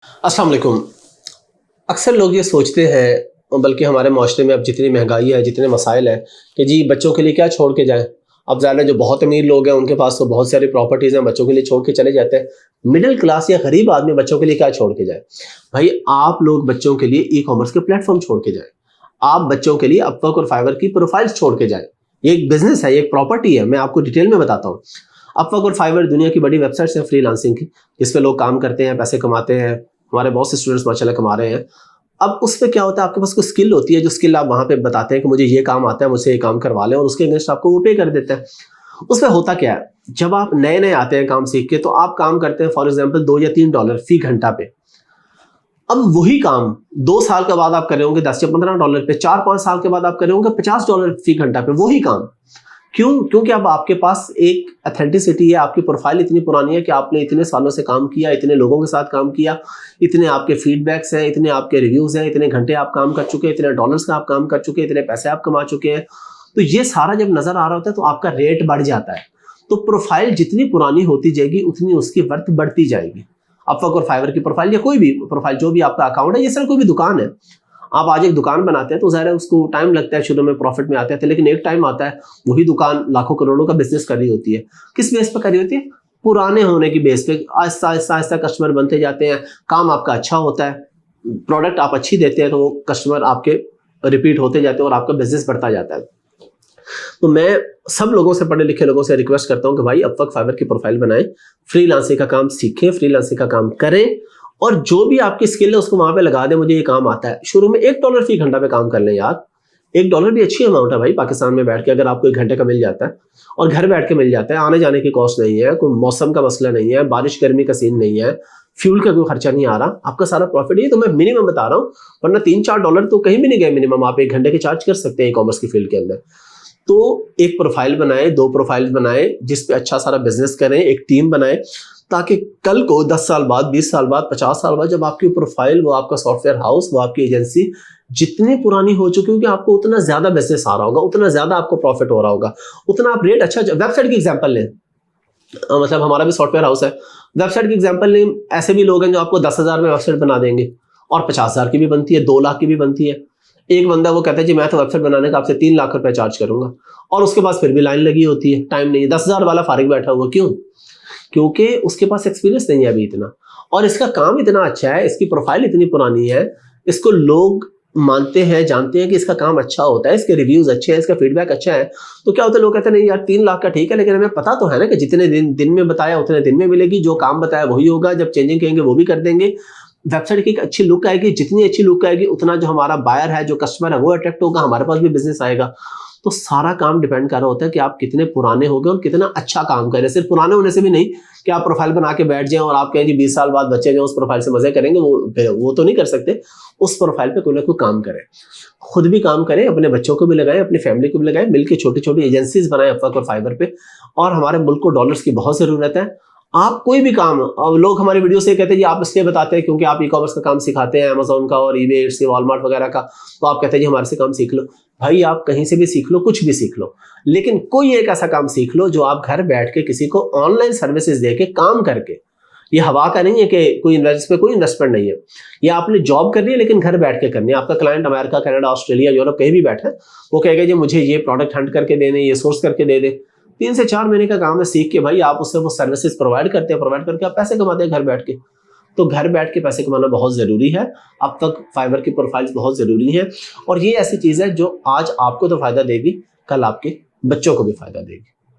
अस्सलाम वालेकुम। अक्सर लोग ये सोचते हैं, बल्कि हमारे माशरे में अब जितनी महंगाई है, जितने मसाइल हैं कि जी बच्चों के लिए क्या छोड़ के जाएं। अब ज़्यादा जो बहुत अमीर लोग हैं उनके पास तो बहुत सारी प्रॉपर्टीज़ हैं, बच्चों के लिए छोड़ के चले जाते हैं। मिडिल क्लास या गरीब आदमी बच्चों के लिए क्या छोड़ के जाए। भाई आप लोग बच्चों के लिए ई कॉमर्स के प्लेटफॉर्म छोड़ के जाएं। आप बच्चों के लिए अपवर्क और फाइवर की प्रोफाइल्स छोड़ के जाएं। ये एक बिजनेस है, ये एक प्रॉपर्टी है। मैं आपको डिटेल में बताता हूँ। अपवर्क और फाइवर दुनिया की बड़ी वेबसाइट्स हैं फ्रीलांसिंग की, जिस पे लोग काम करते हैं, पैसे कमाते हैं। हमारे बहुत से स्टूडेंट्स माशाल्लाह कमा रहे हैं। अब उसमें क्या होता है, आपके पास कोई स्किल होती है, जो स्किल आप वहां पे बताते हैं कि मुझे ये काम आता है, मुझसे ये काम करवा लें, और उसके अगेंस्ट आपको वो पे कर देते हैं। उसमें होता क्या है, जब आप नए नए आते हैं काम सीख के, तो आप काम करते हैं फॉर एग्जाम्पल $2 या $3 फी घंटा पे। अब वही काम 2 साल के बाद आप कर रहे होंगे $10 या $15 पे, 4-5 साल के बाद आप कर रहे होंगे $50 फी घंटा पे, वही काम। क्यों? क्योंकि अब आपके पास एक अथेंटिसिटी है, आपकी प्रोफाइल इतनी पुरानी है कि आपने इतने सालों से काम किया, इतने लोगों के साथ काम किया, इतने आपके फीडबैक्स हैं, इतने आपके रिव्यूज हैं, इतने घंटे आप काम कर चुके हैं, इतने डॉलर्स का आप काम कर चुके हैं, इतने पैसे आप कमा चुके हैं। तो ये सारा जब नजर आ रहा होता है तो आपका रेट बढ़ जाता है। तो प्रोफाइल जितनी पुरानी होती जाएगी उतनी उसकी वर्थ बढ़ती जाएगी। अपवर्क और फाइवर की प्रोफाइल या कोई भी प्रोफाइल, जो भी आपका अकाउंट है, ये सर कोई भी दुकान है। आप आज एक दुकान बनाते हैं तो ज़ाहिर है उसको टाइम लगता है, शुरू में प्रॉफिट में आते हैं, लेकिन एक टाइम आता है वही दुकान लाखों करोड़ों का बिजनेस कर रही होती है। किस बेस पर कर रही होती है? पुराने होने की बेस पे। आहिस्ता आहिस्ता आहिस्ता कस्टमर बनते जाते हैं, काम आपका अच्छा होता है, प्रोडक्ट आप अच्छी देते हैं, तो वो कस्टमर आपके रिपीट होते जाते हैं और आपका बिजनेस बढ़ता जाता है। तो मैं सब लोगों से, पढ़े लिखे लोगों से रिक्वेस्ट करता हूं कि भाई अपवर्क फाइवर की प्रोफाइल बनाएं, फ्रीलांसिंग का काम सीखें, फ्रीलांसिंग का काम करें, और जो भी आपकी स्किल है उसको वहां पे लगा दें। मुझे ये काम आता है। शुरू में $1 फी घंटा पे काम कर लें यार। $1 भी अच्छी अमाउंट है भाई। पाकिस्तान में बैठ के अगर आपको 1 घंटे का मिल जाता है और घर बैठ के मिल जाता है, आने जाने की कॉस्ट नहीं है, कोई मौसम का मसला नहीं है, बारिश गर्मी का सीन नहीं है, फ्यूल का कोई खर्चा नहीं आ रहा, आपका सारा प्रॉफिट। ये तो मैं मिनिमम बता रहा हूँ, वरना $3-4 तो कहीं भी नहीं गए। मिनिमम आप 1 घंटे के चार्ज कर सकते हैं ई कॉमर्स की फील्ड के अंदर। तो एक प्रोफाइल बनाए, 2 प्रोफाइल बनाए, जिस पे अच्छा सारा बिजनेस करें, एक टीम बनाए, ताकि कल को 10 साल बाद, 20 साल बाद, 50 साल बाद जब आपकी प्रोफाइल, वो आपका सॉफ्टवेयर हाउस, वो आपकी एजेंसी जितनी पुरानी हो चुकी होगी, आपको उतना ज्यादा बिजनेस आ रहा होगा, उतना ज्यादा आपको प्रॉफिट हो रहा होगा, उतना आप रेट अच्छा। वेबसाइट की एग्जांपल लें, मतलब हमारा भी सॉफ्टवेयर हाउस है, वेबसाइट की एग्जांपल लें। ऐसे भी लोग हैं जो आपको 10,000 में वेबसाइट बना देंगे, और 50,000 की भी बनती है, 2 लाख की भी बनती है। एक बंदा वो कहता है जी मैं तो वेबसाइट बनाने का आपसे 3 लाख रुपए चार्ज करूंगा, और उसके पास फिर भी लाइन लगी होती है, टाइम नहीं है। 10,000 वाला फारिग बैठा हुआ, क्यों? क्योंकि उसके पास एक्सपीरियंस नहीं है अभी इतना, और इसका काम इतना अच्छा है, इसकी प्रोफाइल इतनी पुरानी है, इसको लोग मानते हैं, जानते हैं कि इसका काम अच्छा होता है, इसके रिव्यूज अच्छे हैं, इसका फीडबैक अच्छा है। तो क्या होता है, लोग कहते हैं नहीं यार 3 लाख का ठीक है, लेकिन हमें पता तो है ना कि जितने दिन में बताया उतने दिन में मिलेगी, जो काम बताया वही होगा, जब चेंजिंग कहेंगे वो भी कर देंगे। वेबसाइट की एक अच्छी लुक आएगी, जितनी अच्छी लुक आएगी उतना जो हमारा बायर है, जो कस्टमर है, वो अट्रैक्ट होगा, हमारे पास भी बिजनेस आएगा। तो सारा काम डिपेंड कर रहा होता है कि आप कितने पुराने हो गए और कितना अच्छा काम करें। सिर्फ पुराने होने से भी नहीं कि आप प्रोफाइल बना के बैठ जाएं और आप कहें जी 20 साल बाद बच्चे जो उस प्रोफाइल से मजे करेंगे, वो तो नहीं कर सकते। उस प्रोफाइल पे कोई ना कोई काम करें, खुद भी काम करें, अपने बच्चों को भी लगाएं, अपनी फैमिली को भी लगाएं, मिलकर छोटी छोटी एजेंसीज बनाएं अपवर्क और फाइवर पे। और हमारे मुल्क को डॉलर्स की बहुत जरूरत है। आप कोई भी काम, अब लोग हमारी वीडियो से कहते हैं जी आप इसलिए बताते हैं क्योंकि आप ई कॉमर्स का काम सिखाते हैं, अमेजोन का और ईबे से वॉलमार्ट वगैरह का, तो आप कहते हैं जी हमारे से काम सीख लो। भाई आप कहीं से भी सीख लो, कुछ भी सीख लो, लेकिन कोई एक ऐसा काम सीख लो जो आप घर बैठ के किसी को ऑनलाइन सर्विसेज दे के काम करके, ये हवा का नहीं है कि कोई इस पे कोई इन्वेस्टमेंट नहीं है, ये आपने जॉब करनी है लेकिन घर बैठ के करनी है। आपका client America, Canada, Australia, Europe कहीं भी बैठे, वो कहेगा जी मुझे ये प्रोडक्ट हंट करके देने, ये सोर्स करके दे दे। 3 से 4 महीने का काम है, सीख के भाई आप उससे वो सर्विसेज प्रोवाइड करते हैं, प्रोवाइड करके आप पैसे कमाते हैं घर बैठ के। तो घर बैठ के पैसे कमाना बहुत जरूरी है। अब तक फाइवर की प्रोफाइल्स बहुत जरूरी है, और ये ऐसी चीज है जो आज आपको तो फायदा देगी, कल आपके बच्चों को भी फायदा देगी।